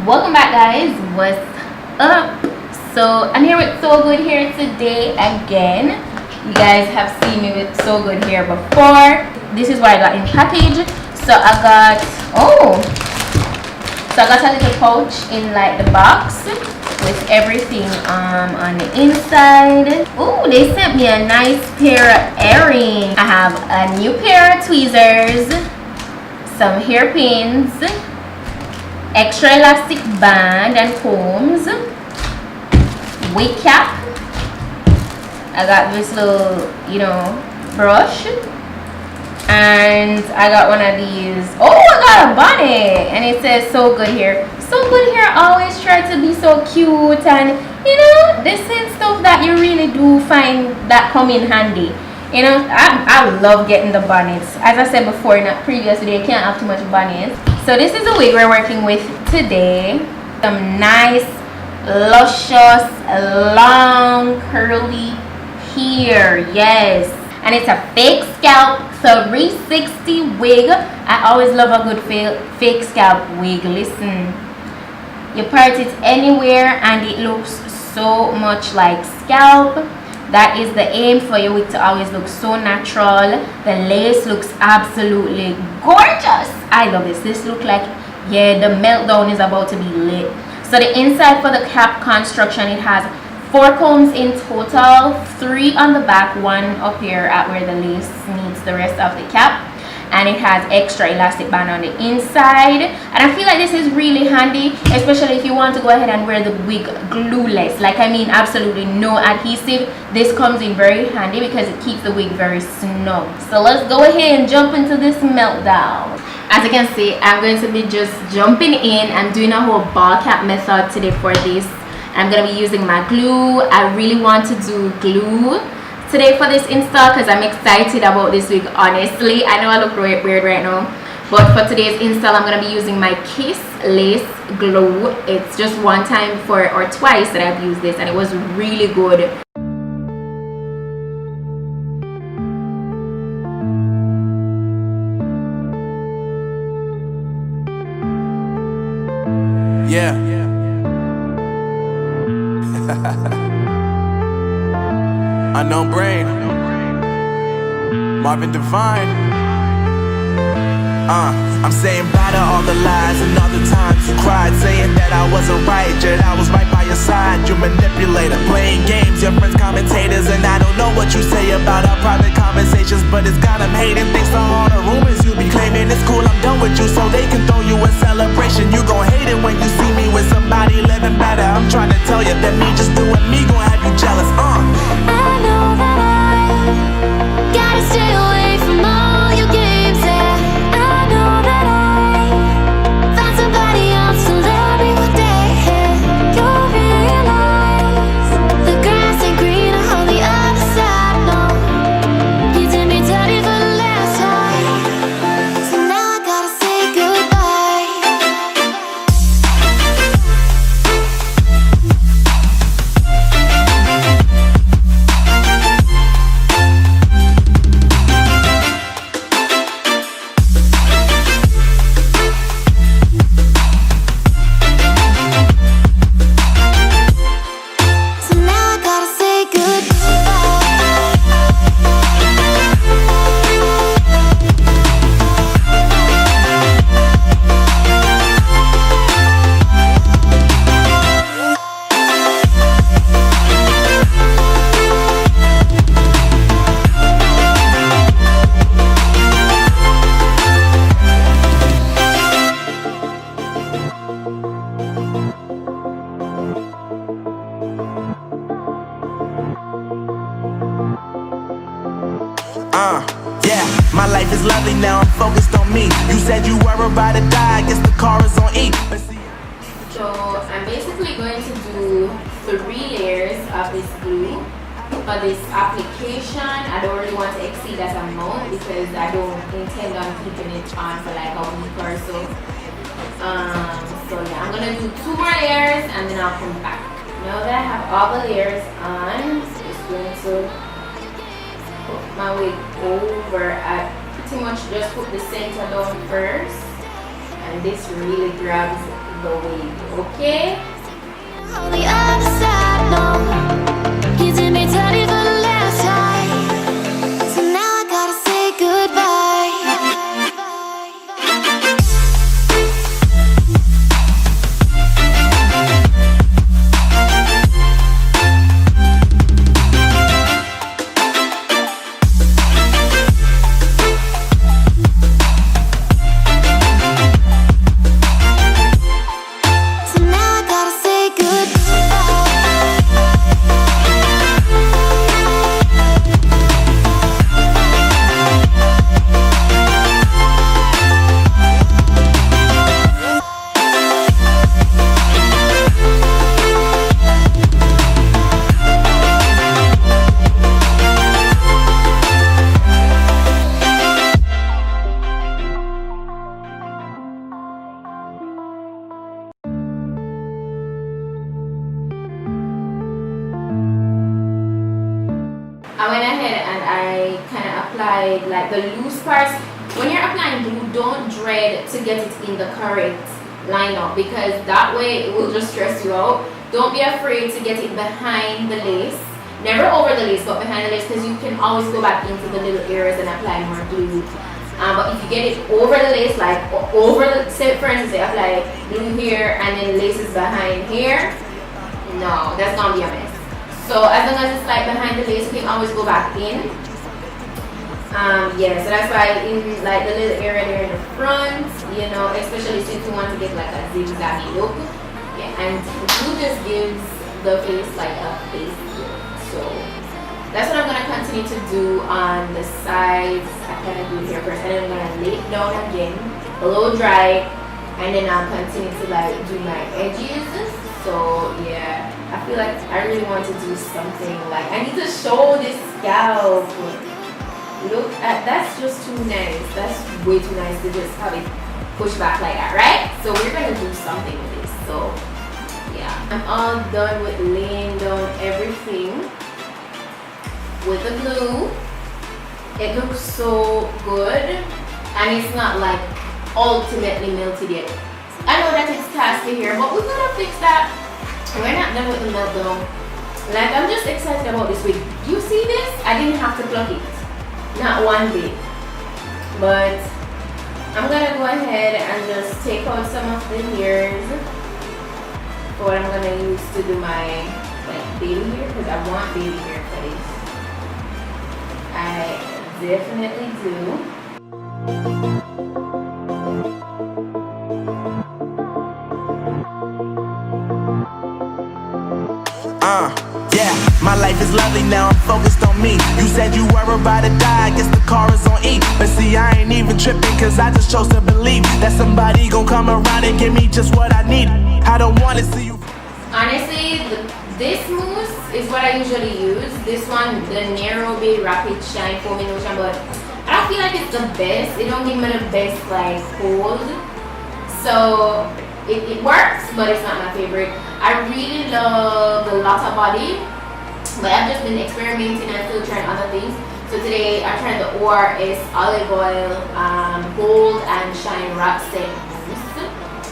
Welcome back, guys. What's up? So I'm here with Sogoodhair today again. You guys have seen me with Sogoodhair before. This is what I got in package. So I got a little pouch in like the box with everything on the inside. Oh, they sent me a nice pair of earrings. I have a new pair of tweezers, some hairpins, extra elastic band and combs, wig cap. I got this little, brush, and I got one of these. Oh, I got a bonnet, and it says Sogoodhair. Sogoodhair always try to be so cute, and this is stuff that you really do find that come in handy. I love getting the bonnets. As I said before in a previous video, you can't have too much bonnets. So this is the wig we're working with today. Some nice, luscious, long, curly hair. Yes. And it's a fake scalp 360 wig. I always love a good fake scalp wig. Listen, you part it anywhere and it looks so much like scalp. That is the aim for your wig, to always look so natural. The lace looks absolutely gorgeous. I love this. This look like, yeah, the meltdown is about to be lit. So the inside for the cap construction, it has 4 combs in total, 3 on the back, 1 up here at where the lace meets the rest of the cap, and it has extra elastic band on the inside. And I feel like this is really handy, especially if you want to go ahead and wear the wig glueless, absolutely no adhesive. This comes in very handy because it keeps the wig very snug. So let's go ahead and jump into this meltdown. As you can see, I'm going to be just jumping in. I'm doing a whole ball cap method today for this. I'm going to be using my glue. I really want to do glue today for this install because I'm excited about this wig. Honestly, I know I look weird right now, but for today's install I'm going to be using my Kiss lace glue. It's just one time before or twice that I've used this, and it was really good. Yeah. Unknown Brain, Marvin Divine. I'm saying bye to all the lies and all the times you cried, saying that I wasn't right, yet I was right by your side. You manipulator, playing games, your friends commentators, and I don't know what you say about our private conversations, but it's got them hating. Thanks to all the rumors you be claiming. It's cool, I'm done with you, so they can throw you a celebration. You gon' hate it when you see me with somebody living better. I'm trying to tell you that me just doing me gon' have you jealous. I know that I gotta stay away from all your games, yeah. I know that I found somebody else to love me one day, yeah. You'll realize the grass ain't greener on the other side, no. You did me dirty for the last time, so now I gotta say goodbye. Yeah, my life is lovely now, I'm focused on me. You said you were about to die, I guess the car is on E. So I'm basically going to do 3 layers of this glue for this application. I don't really want to exceed that amount because I don't intend on keeping it on for like a week or so. So yeah, I'm gonna do 2 more layers and then I'll come back. Now that I have all the layers on, I'm just going to put my wig over. I pretty much just put the center down first, and this really grabs the wig, okay? On the other side, no. You did me dirty for the last time. So now I gotta say goodbye. So now I gotta say I went ahead and I kind of applied like the loose parts. When you're applying glue, don't dread to get it in the correct lineup, because that way it will just stress you out. Don't be afraid to get it behind the lace. Never over the lace, but behind the lace, because you can always go back into the little areas and apply more glue. But if you get it over the lace, like over the, say for instance, I apply glue here and then lace is behind here, no, that's gonna be a mess. So as long as it's like behind the lace, you can always go back in. Yeah, so that's why in like the little area there in the front, you know, especially since you want to get like a zigzaggy look. Yeah, and glue just gives the face like a face look. So that's what I'm gonna continue to do on the sides. I kind of do here first, and then I'm gonna lay it down again, blow dry, and then I'll continue to like do my edges. So yeah, I feel like I really want to do something like, I need to show this scalp. Look at, that's just too nice. That's way too nice to just have it push back like that, right? So we're gonna do something with this. So yeah, I'm all done with laying down everything with the glue. It looks so good, and it's not like ultimately melted yet. I know that it's tasty here, but we're gonna fix that. We're not done with the melt though. Like, I'm just excited about this wig. You see this? I didn't have to pluck it, not one bit. But I'm gonna go ahead and just take out some of the hairs for what I'm gonna use to do my like baby hair, because I want baby hair for this. I definitely do. Yeah, my life is lovely now, I'm focused on me. You said you were about to die, I guess the car is on E. But see, I ain't even tripping, cause I just chose to believe that somebody gon' come around and give me just what I need. I don't wanna see you. Honestly, this mousse is what I usually use. This one, the Narrow Bay Rapid Shine Foaming Lotion, but I don't feel like it's the best. It don't give me the best like hold. So it works, but it's not my favorite. I really love the Lotta Body, but I've just been experimenting and still trying other things. So today I tried the ORS Olive Oil Gold and Shine Rock Set Mousse,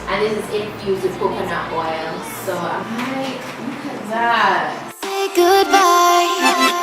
and this is infused with coconut oil. So I'm like, look at that. Say goodbye.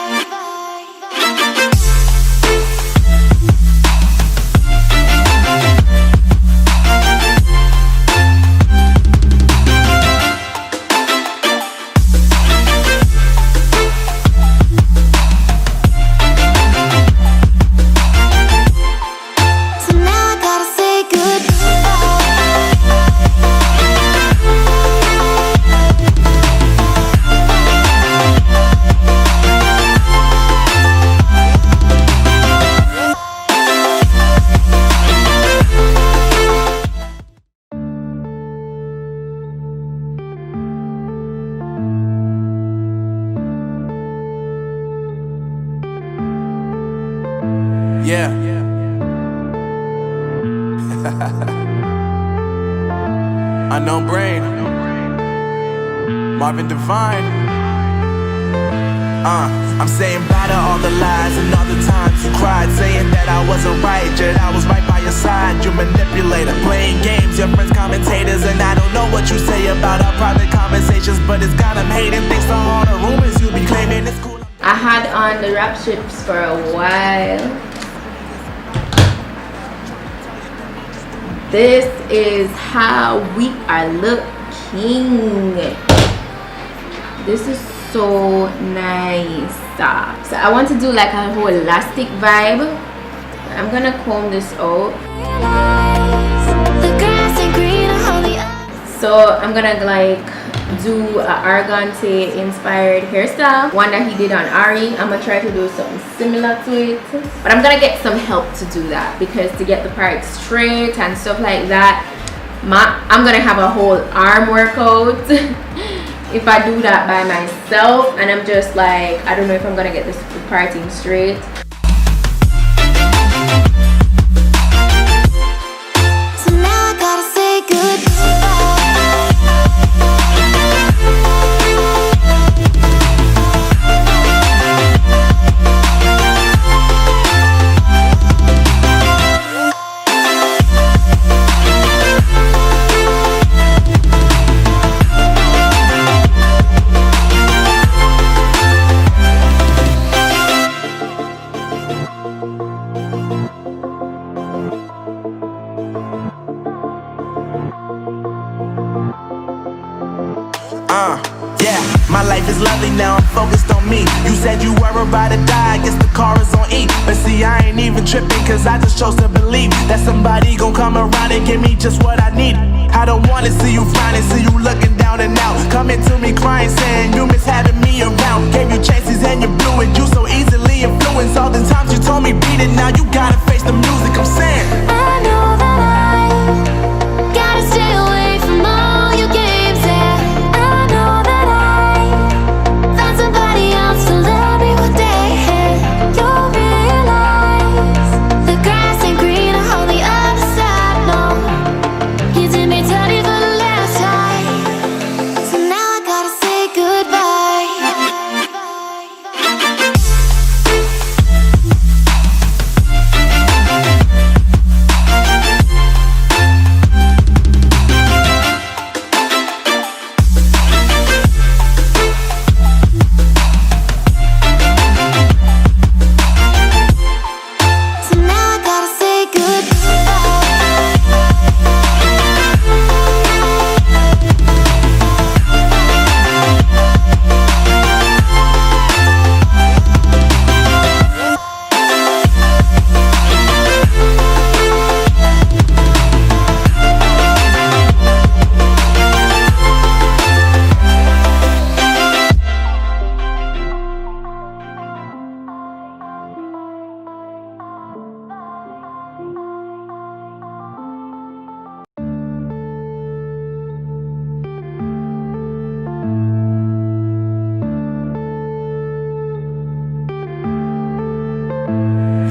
Yeah. Unknown Brain, Marvin Divine. I'm saying bye to all the lies and all the times you cried, saying that I wasn't right, yet I was right by your your side, you manipulator. Playing games, your friends commentators, and I don't know what you say about our private conversations, but it's got them hating. Thanks to all the rumors you be claiming, it's cool. I had on the wrap strips for a while. This is how we are looking. This is so nice. So I want to do like a whole elastic vibe. I'm gonna comb this out. So I'm gonna like do a Argante inspired hairstyle, one that he did on Ari. I'm gonna try to do something similar to it, but I'm gonna get some help to do that, because to get the part straight and stuff like that, I'm gonna have a whole arm workout if I do that by myself, and I'm just like, I don't know if I'm gonna get this parting straight. So now I gotta say goodbye. Yeah, my life is lovely now, I'm focused on me. You said you were about to die, I guess the car is on E. But see, I ain't even tripping, cause I just chose to believe that somebody gon' come around and give me just what I need. I don't wanna see you frowning, see you looking down and out, coming to me crying, saying you miss having me around. Gave you chances and you blew it, you so easily influenced. All the times you told me beat it, now you gotta face the music, I'm saying I know that I gotta stay away from all your games, yeah. I know that I found somebody else to love me one day, and you'll realize the grass ain't greener on the other side, no. You did me dirty for the last time, so now I gotta say goodbye. So now I gotta say goodbye.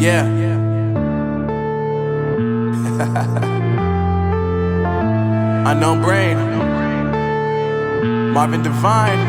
yeah. Unknown Brain, Marvin Divine.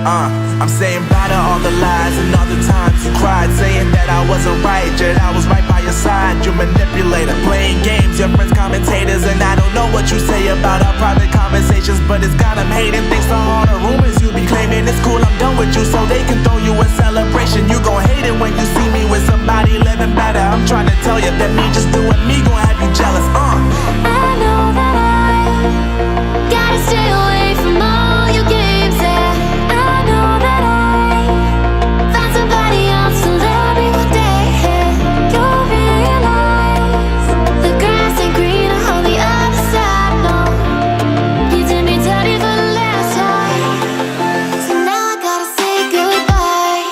I'm saying bye to all the lies and all the times you cried, saying that I wasn't right, yet I was right by your side. You manipulator, playing games, your friends commentators, and I don't know what you say about our private conversations, but it's got them hating. Thanks to all the rumors you be claiming. It's cool, I'm done with you, so they can throw you a celebration. You gon' hate it when you see me with somebody living better. I'm trying to tell you that me just doing me gon' have you jealous. I know that I gotta stay away from all your games, yeah. I know that I found somebody else to love me one day, and you'll realize the grass ain't greener on the other side, no. You did me dirty for the last time, so now I gotta say goodbye.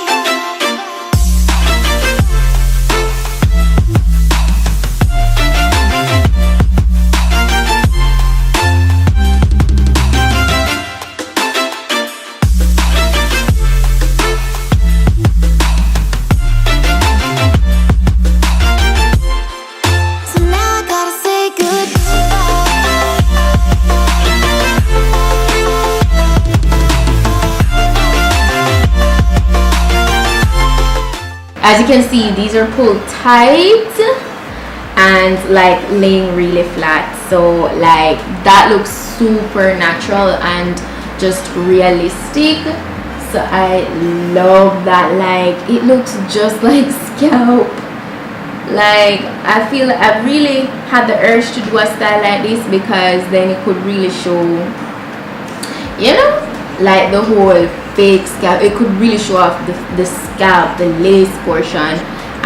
So now I gotta say goodbye. As you can see, these are pulled tight. and like laying really flat. So like that looks super natural and just realistic. So I love that. Like it looks just like scalp. Like I feel I really had the urge to do a style like this because then it could really show, you know, like the whole fake scalp. It could really show off the scalp, the lace portion,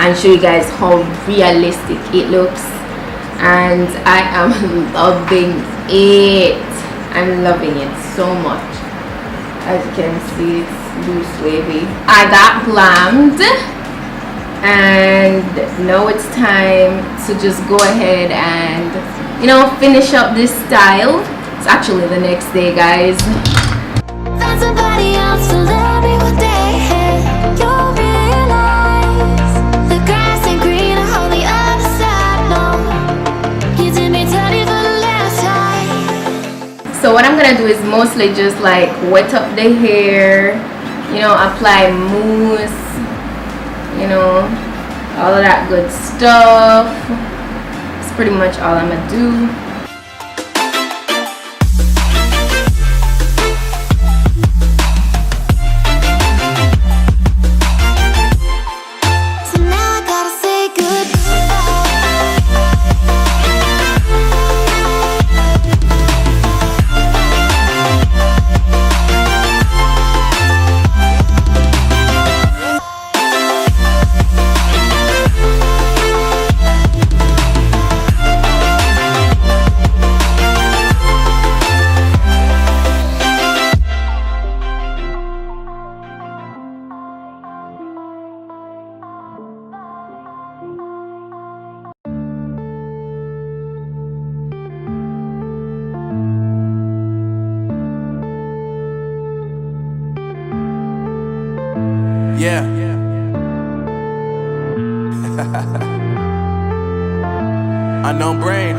and show you guys how realistic it looks. And I am loving it. I'm loving it so much. As you can see, it's loose wavy. I got glammed, and now it's time to just go ahead and, you know, finish up this style. It's actually the next day, guys. Find somebody else to love me what they had. You'll realize the grass ain't greener on the other side. No, you did me dirty for the last time. So what I'm gonna do is mostly just like wet up the hair, you know, apply mousse, you know, all of that good stuff. It's pretty much all I'm gonna do. So now I gotta say goodbye. Yeah. Unknown Brain.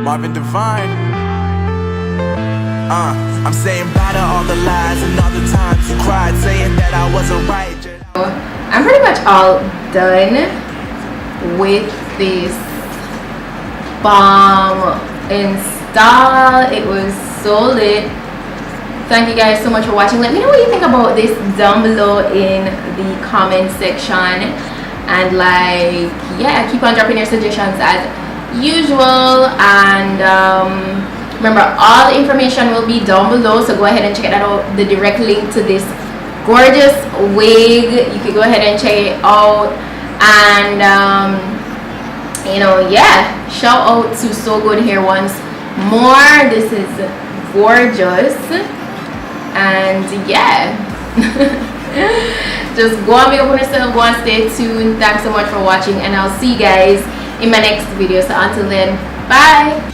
Marvin Divine. I'm saying bye to all the lies and all the times you cried, saying that I wasn't right. I'm pretty much all done with this bomb install. It was so lit. Thank you guys so much for watching. Let me know what you think about this down below in the comment section. And like, yeah, keep on dropping your suggestions as usual. And remember, all the information will be down below, so go ahead and check that out. The direct link to this gorgeous wig, you can go ahead and check it out. And you know, yeah, shout out to Sogoodhair once more. This is gorgeous. And yeah, just go and make up on yourself, go and stay tuned. Thanks so much for watching, and I'll see you guys in my next video. So until then, bye.